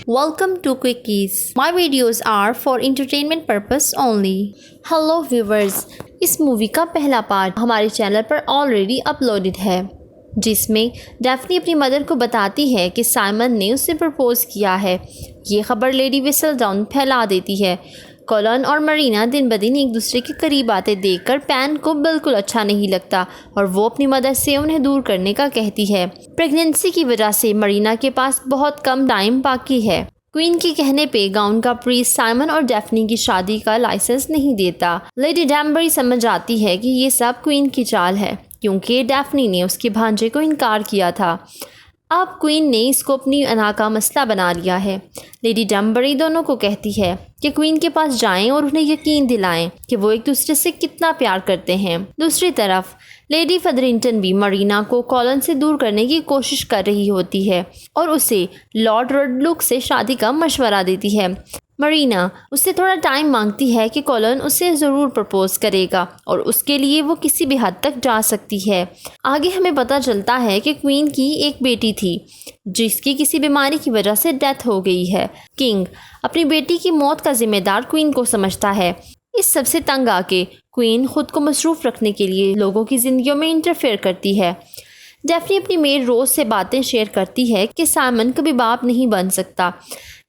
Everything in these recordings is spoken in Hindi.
Welcome to Quickies. My videos are for entertainment purpose only. Hello viewers. इस मूवी का पहला पार्ट हमारे चैनल पर ऑलरेडी अपलोडेड है, जिसमें डेफनी अपनी मदर को बताती है कि साइमन ने उसे प्रपोज किया है। ये खबर लेडी विसलडाउन फैला देती है। कॉलन और मरीना दिन ब दिन एक दूसरे के करीब आते देखकर पैन को बिल्कुल अच्छा नहीं लगता और वो अपनी मदर से उन्हें दूर करने का कहती है। प्रेगनेंसी की वजह से मरीना के पास बहुत कम टाइम बाकी है। क्वीन के कहने पे गाउन का प्रीस्ट साइमन और डेफनी की शादी का लाइसेंस नहीं देता। लेडी डैम्बरी समझ आती है कि ये सब क्वीन की चाल है, क्योंकि डेफनी ने उसके भांजे को इनकार किया था। अब क्वीन ने इसको अपनी अना का मसला बना लिया है। लेडी डम्बरी दोनों को कहती है कि क्वीन के पास जाएं और उन्हें यकीन दिलाएं कि वो एक दूसरे से कितना प्यार करते हैं। दूसरी तरफ लेडी फदरिंगटन भी मरीना को कॉलन से दूर करने की कोशिश कर रही होती है और उसे लॉर्ड रडलुक से शादी का मशवरा देती है। मरीना उससे थोड़ा टाइम मांगती है कि कॉलन उसे ज़रूर प्रपोज करेगा और उसके लिए वो किसी भी हद तक जा सकती है। आगे हमें पता चलता है कि क्वीन की एक बेटी थी जिसकी किसी बीमारी की वजह से डेथ हो गई है। किंग अपनी बेटी की मौत का जिम्मेदार क्वीन को समझता है। इस सबसे तंग आके क्वीन खुद को मसरूफ़ रखने के लिए लोगों की ज़िंदगियों में इंटरफेयर करती है। डेफनी अपनी मेड रोज से बातें शेयर करती है कि साइमन कभी बाप नहीं बन सकता।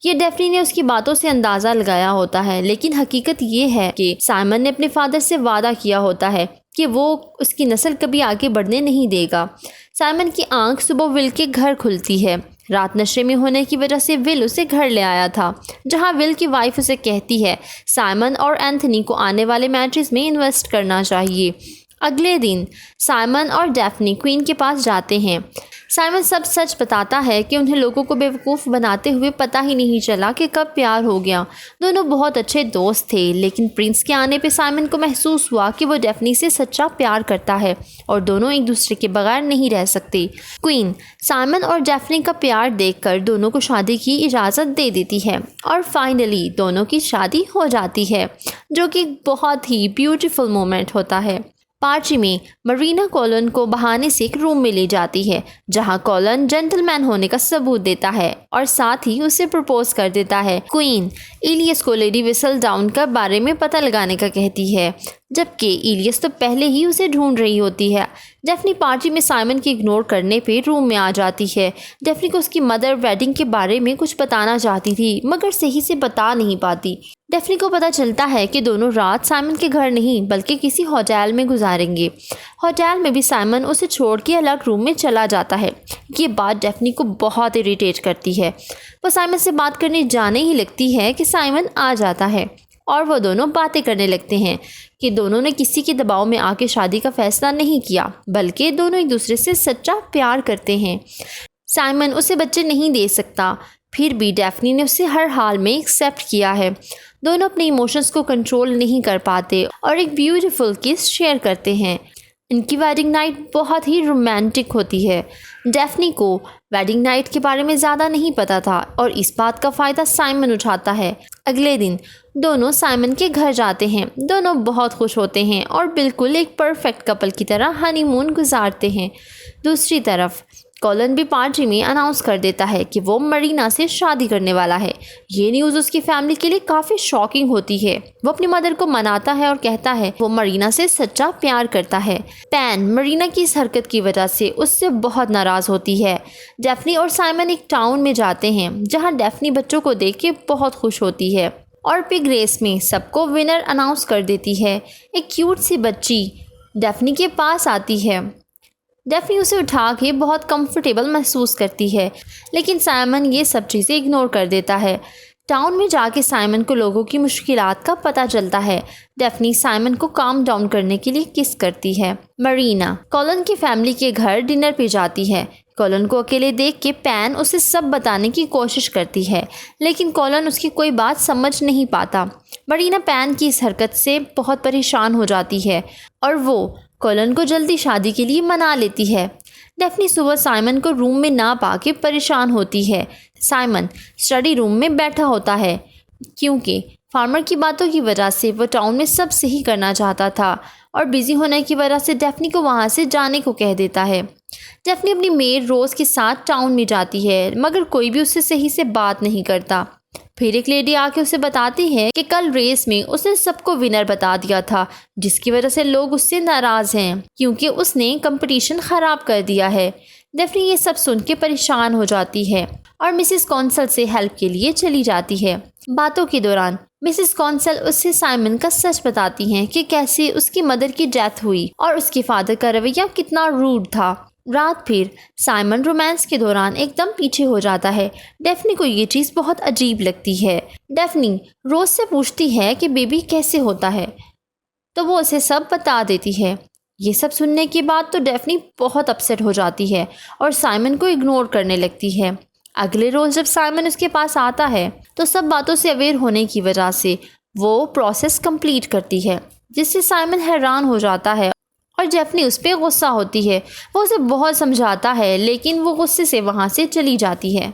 ये डेफनी ने उसकी बातों से अंदाज़ा लगाया होता है, लेकिन हकीकत ये है कि साइमन ने अपने फादर से वादा किया होता है कि वो उसकी नस्ल कभी आगे बढ़ने नहीं देगा। साइमन की आंख सुबह विल के घर खुलती है। रात नशे में होने की वजह से विल उसे घर ले आया था, जहां विल की वाइफ उसे कहती है साइमन और एंथनी को आने वाले मैचेस में इन्वेस्ट करना चाहिए। अगले दिन साइमन और डेफनी क्वीन के पास जाते हैं। साइमन सब सच बताता है कि उन्हें लोगों को बेवकूफ़ बनाते हुए पता ही नहीं चला कि कब प्यार हो गया। दोनों बहुत अच्छे दोस्त थे, लेकिन प्रिंस के आने पे साइमन को महसूस हुआ कि वो डेफनी से सच्चा प्यार करता है और दोनों एक दूसरे के बगैर नहीं रह सकते। क्वीन साइमन और डेफनी का प्यार देखकर दोनों को शादी की इजाज़त दे देती है और फाइनली दोनों की शादी हो जाती है, जो कि बहुत ही ब्यूटीफुल मोमेंट होता है। पार्टी में मरीना कॉलन को बहाने से एक रूम में ले जाती है, जहां कॉलन जेंटलमैन होने का सबूत देता है और साथ ही उसे प्रपोज कर देता है। क्वीन इलियस को लेडी विसलडाउन का बारे में पता लगाने का कहती है, जबकि इलियस तो पहले ही उसे ढूंढ रही होती है। डेफनी पार्टी में साइमन के इग्नोर करने पे रूम में आ जाती है। डेफनी को उसकी मदर वेडिंग के बारे में कुछ बताना चाहती थी, मगर सही से बता नहीं पाती। डेफनी को पता चलता है कि दोनों रात साइमन के घर नहीं बल्कि किसी होटल में गुजारेंगे। होटल में भी साइमन उसे छोड़ के अलग रूम में चला जाता है। ये बात डेफनी को बहुत इरिटेट करती है। वो साइमन से बात करने जाने ही लगती है कि साइमन आ जाता है और वो दोनों बातें करने लगते हैं कि दोनों ने किसी के दबाव में आके शादी का फैसला नहीं किया, बल्कि दोनों एक दूसरे से सच्चा प्यार करते हैं। साइमन उसे बच्चे नहीं दे सकता, फिर भी डेफनी ने उसे हर हाल में एक्सेप्ट किया है। दोनों अपने इमोशंस को कंट्रोल नहीं कर पाते और एक ब्यूटीफुल किस शेयर करते हैं। इनकी वेडिंग नाइट बहुत ही रोमांटिक होती है। डेफनी को वेडिंग नाइट के बारे में ज़्यादा नहीं पता था और इस बात का फ़ायदा साइमन उठाता है। अगले दिन दोनों साइमन के घर जाते हैं। दोनों बहुत खुश होते हैं और बिल्कुल एक परफेक्ट कपल की तरह हनीमून गुजारते हैं। दूसरी तरफ कॉलन भी पार्टी में अनाउंस कर देता है कि वो मरीना से शादी करने वाला है। ये न्यूज़ उसकी फैमिली के लिए काफ़ी शॉकिंग होती है। वो अपनी मदर को मनाता है और कहता है वो मरीना से सच्चा प्यार करता है। पैन मरीना की इस हरकत की वजह से उससे बहुत नाराज़ होती है। डेफनी और साइमन एक टाउन में जाते हैं, जहाँ डेफनी बच्चों को देख के बहुत खुश होती है और पिग रेस में सबको विनर अनाउंस कर देती है। एक क्यूट सी बच्ची डेफनी के पास आती है। डेफनी उसे उठा के बहुत कंफर्टेबल महसूस करती है, लेकिन साइमन ये सब चीज़ें इग्नोर कर देता है। टाउन में जाके साइमन को लोगों की मुश्किलात का पता चलता है। डेफनी साइमन को काम डाउन करने के लिए किस करती है। मरीना कॉलन की फैमिली के घर डिनर पे जाती है। कॉलन को अकेले देख के पैन उसे सब बताने की कोशिश करती है, लेकिन कॉलन उसकी कोई बात समझ नहीं पाता। मरीना पैन की इस हरकत से बहुत परेशान हो जाती है और वो कॉलन को जल्दी शादी के लिए मना लेती है। डेफनी सुबह साइमन को रूम में ना पाके परेशान होती है। साइमन स्टडी रूम में बैठा होता है, क्योंकि फार्मर की बातों की वजह से वो टाउन में सब सही करना चाहता था और बिजी होने की वजह से डेफनी को वहाँ से जाने को कह देता है। डेफनी अपनी मेड रोज के साथ टाउन में जाती है, मगर कोई भी उससे सही से बात नहीं करता। फिर एक लेडी आके उसे बताती है कि कल रेस में उसने सबको विनर बता दिया था, जिसकी वजह से लोग उससे नाराज हैं क्योंकि उसने कंपटीशन खराब कर दिया है। डेफनी ये सब सुन के परेशान हो जाती है और मिसेस कॉन्सल से हेल्प के लिए चली जाती है। बातों के दौरान मिसेस कॉन्सल उससे साइमन का सच बताती हैं कि कैसे उसकी मदर की डेथ हुई और उसके फादर का रवैया कितना रूड था। रात फिर साइमन रोमांस के दौरान एकदम पीछे हो जाता है। डेफनी को ये चीज़ बहुत अजीब लगती है। डेफनी रोज से पूछती है कि बेबी कैसे होता है, तो वो उसे सब बता देती है। ये सब सुनने के बाद तो डेफनी बहुत अपसेट हो जाती है और साइमन को इग्नोर करने लगती है। अगले रोज जब साइमन उसके पास आता है तो सब बातों से अवेयर होने की वजह से वो प्रोसेस कंप्लीट करती है, जिससे साइमन हैरान हो जाता है और डेफनी उस पर गुस्सा होती है। वो उसे बहुत समझाता है लेकिन वो गुस्से से वहाँ से चली जाती है।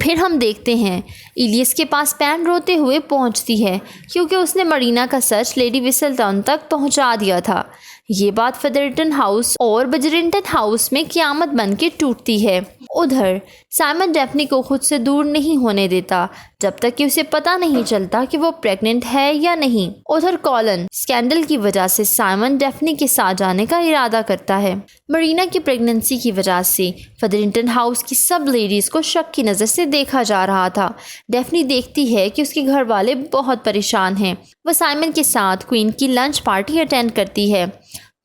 फिर हम देखते हैं इलियस के पास पैन रोते हुए पहुँचती है क्योंकि उसने मरीना का सच लेडी विसलटाउन तक पहुँचा दिया था। ये बात फेदरटन हाउस और बजरिंगटन हाउस में क़यामत बन के टूटती है। उधर साइमन डेफनी को खुद से दूर नहीं होने देता जब तक कि उसे पता नहीं चलता कि वो प्रेग्नेंट है या नहीं। उधर कॉलन स्कैंडल की वजह से साइमन डेफनी के साथ जाने का इरादा करता है। मरीना की प्रेगनेंसी की वजह से फेदरटन हाउस की सब लेडीज़ को शक की नज़र से देखा जा रहा था। डेफनी देखती है कि उसके घर वाले बहुत परेशान हैं। वह साइमन के साथ क्वीन की लंच पार्टी अटेंड करती है।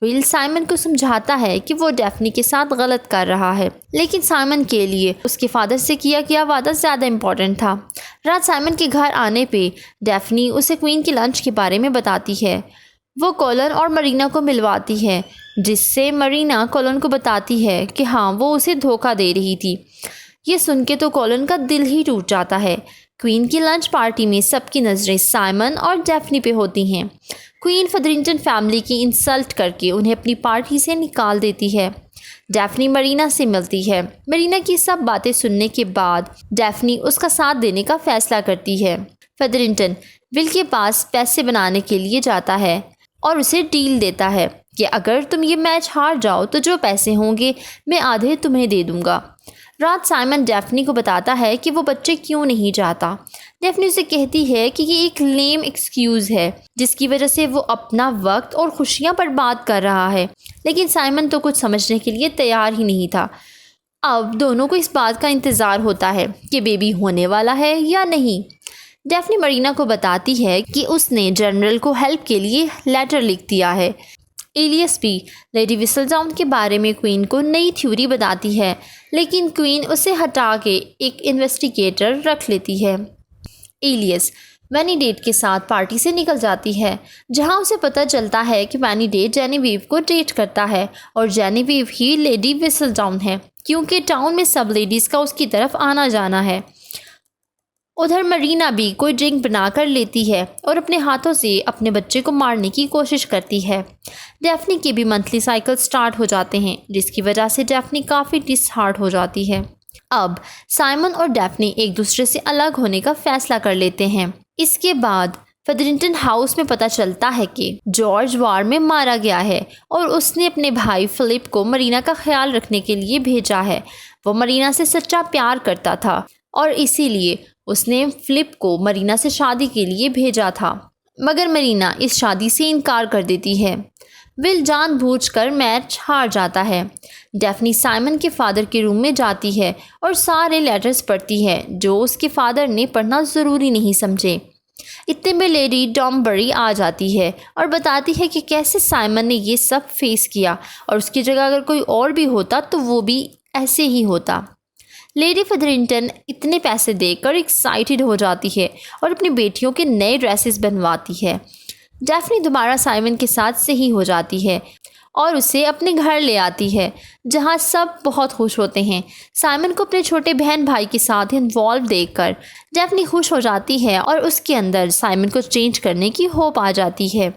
विल साइमन को समझाता है कि वो डेफनी के साथ गलत कर रहा है, लेकिन साइमन के लिए उसके फादर से किया गया वादा ज़्यादा इम्पोर्टेंट था। रात साइमन के घर आने पे डेफनी उसे क्वीन की लंच के बारे में बताती है। वो कॉलन और मरीना को मिलवाती है, जिससे मरीना कॉलन को बताती है कि हाँ, वो उसे धोखा दे रही थी। ये सुन के तो कॉलन का दिल ही टूट जाता है। क्वीन की लंच पार्टी में सबकी नज़रें साइमन और डेफनी पे होती हैं। क्वीन फेदरिंगटन फैमिली की इंसल्ट करके उन्हें अपनी पार्टी से निकाल देती है। डेफनी मरीना से मिलती है। मरीना की सब बातें सुनने के बाद डेफनी उसका साथ देने का फैसला करती है। फेदरिंगटन विल के पास पैसे बनाने के लिए जाता है और उसे डील देता है कि अगर तुम ये मैच हार जाओ तो जो पैसे होंगे मैं आधे तुम्हें दे दूंगा। रात साइमन डेफनी को बताता है कि वो बच्चे क्यों नहीं चाहता। डेफनी उसे कहती है कि ये एक लेम एक्सक्यूज़ है जिसकी वजह से वो अपना वक्त और खुशियाँ बर्बाद कर रहा है, लेकिन साइमन तो कुछ समझने के लिए तैयार ही नहीं था। अब दोनों को इस बात का इंतज़ार होता है कि बेबी होने वाला है या नहीं। डेफनी मरीना को बताती है कि उसने जनरल को हेल्प के लिए लेटर लिख दिया है। इलियस भी लेडी विसलटाउन के बारे में क्वीन को नई थ्योरी बताती है, लेकिन क्वीन उसे हटा के एक इन्वेस्टिगेटर रख लेती है। इलियस वैनीडेट के साथ पार्टी से निकल जाती है, जहां उसे पता चलता है कि वैनीडेट जेनेविव को डेट करता है और जेनेविव ही लेडी विसलटाउन है, क्योंकि टाउन में सब लेडीज़ का उसकी तरफ आना जाना है। उधर मरीना भी कोई ड्रिंक बनाकर लेती है और अपने हाथों से अपने बच्चे को मारने की कोशिश करती है। डेफनी के भी मंथली साइकिल स्टार्ट हो जाते हैं, जिसकी वजह से डेफनी काफ़ी डिसहार्ट हो जाती है। अब साइमन और डेफनी एक दूसरे से अलग होने का फैसला कर लेते हैं। इसके बाद फेदरिंगटन हाउस में पता चलता है कि जॉर्ज वार में मारा गया है और उसने अपने भाई फिलिप को मरीना का ख्याल रखने के लिए भेजा है। वो मरीना से सच्चा प्यार करता था और इसीलिए उसने फिलिप को मरीना से शादी के लिए भेजा था, मगर मरीना इस शादी से इनकार कर देती है। विल जानबूझकर मैच हार जाता है। डेफनी साइमन के फादर के रूम में जाती है और सारे लेटर्स पढ़ती है जो उसके फादर ने पढ़ना ज़रूरी नहीं समझे। इतने में लेडी डॉम्बरी आ जाती है और बताती है कि कैसे साइमन ने ये सब फेस किया और उसकी जगह अगर कोई और भी होता तो वो भी ऐसे ही होता। लेडी फेदरिंगटन इतने पैसे देकर एक्साइटेड हो जाती है और अपनी बेटियों के नए ड्रेसेस बनवाती है। डेफनी दोबारा साइमन के साथ सही हो जाती है और उसे अपने घर ले आती है, जहां सब बहुत खुश होते हैं। साइमन को अपने छोटे बहन भाई के साथ इन्वॉल्व देखकर डेफनी खुश हो जाती है और उसके अंदर साइमन को चेंज करने की होप आ जाती है।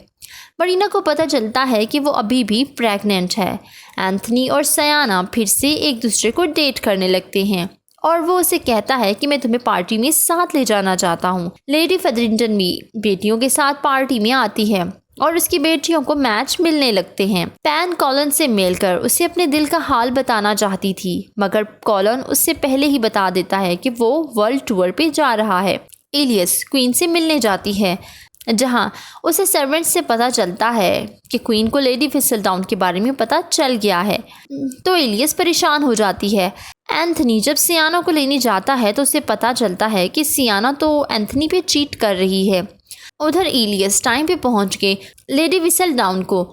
मरीना को पता चलता है कि वो अभी भी प्रेग्नेंट है। एंथनी और सयाना फिर से एक दूसरे को डेट करने लगते हैं और वो उसे कहता है कि मैं तुम्हें पार्टी में साथ ले जाना चाहता हूँ। लेडी फेदरिंगटन भी बेटियों के साथ पार्टी में आती है। और उसकी बेटियों को मैच मिलने लगते हैं। पैन कॉलन से मिलकर उसे अपने दिल का हाल बताना चाहती थी, मगर कॉलन उससे पहले ही बता देता है कि वो वर्ल्ड टूर पे जा रहा है। एलियस क्वीन से मिलने जाती है, जहां उसे सर्वेंट से पता चलता है कि क्वीन को लेडी विसलडाउन के बारे में पता चल गया है। तो एलियस परेशान हो जाती है। एंथनी जब सियाना को लेने जाता है तो उसे पता चलता है कि सियाना तो एंथनी पे चीट कर रही है। उधर एलियस टाइम पे पहुंच के लेडी विसलडाउन को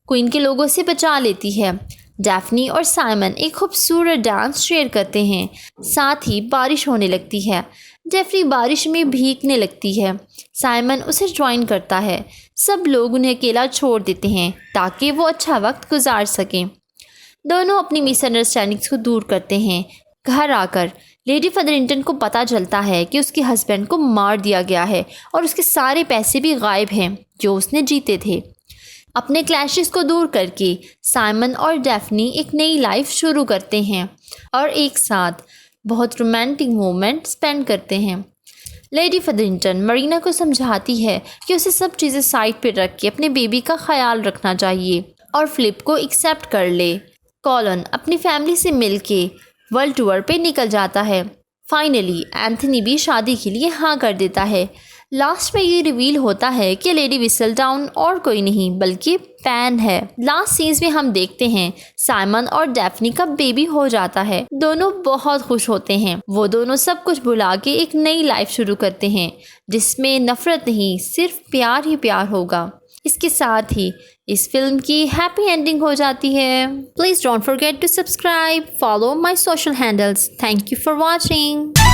क्वीन के लोगों से बचा लेती है। डैफ्नी और साइमन एक खूबसूरत डांस शेयर करते हैं। साथ ही बारिश होने लगती है। डैफ्नी बारिश में भीगने लगती है। साइमन उसे ज्वाइन करता है। सब लोग उन्हें अकेला छोड़ देते हैं ताकि वो अच्छा वक्त गुजार सकें। दोनों अपनी मिसअंडरस्टैंडिंग्स को दूर करते हैं। घर आकर लेडी फदरिंगटन को पता चलता है कि उसके हस्बैंड को मार दिया गया है और उसके सारे पैसे भी गायब हैं जो उसने जीते थे। अपने क्लैशेस को दूर करके साइमन और डैफ्नी एक नई लाइफ शुरू करते हैं और एक साथ बहुत रोमांटिक मोमेंट स्पेंड करते हैं। लेडी फदरिंगटन मरीना को समझाती है कि उसे सब चीज़ें साइड पे रख के अपने बेबी का ख्याल रखना चाहिए और फ्लिप को एक्सेप्ट कर ले। कॉलन अपनी फैमिली से मिलके वर्ल्ड टूर पे निकल जाता है। फाइनली एंथनी भी शादी के लिए हाँ कर देता है। लास्ट में ये रिवील होता है कि लेडी विसलडाउन और कोई नहीं बल्कि पैन है। लास्ट सीन्स में हम देखते हैं साइमन और डैफ्नी का बेबी हो जाता है। दोनों बहुत खुश होते हैं। वो दोनों सब कुछ भुला के एक नई लाइफ शुरू करते हैं जिसमें नफरत नहीं सिर्फ प्यार ही प्यार होगा। इसके साथ ही इस फिल्म की हैप्पी एंडिंग हो जाती है। Please don't forget to subscribe, follow my social handles. Thank you for watching.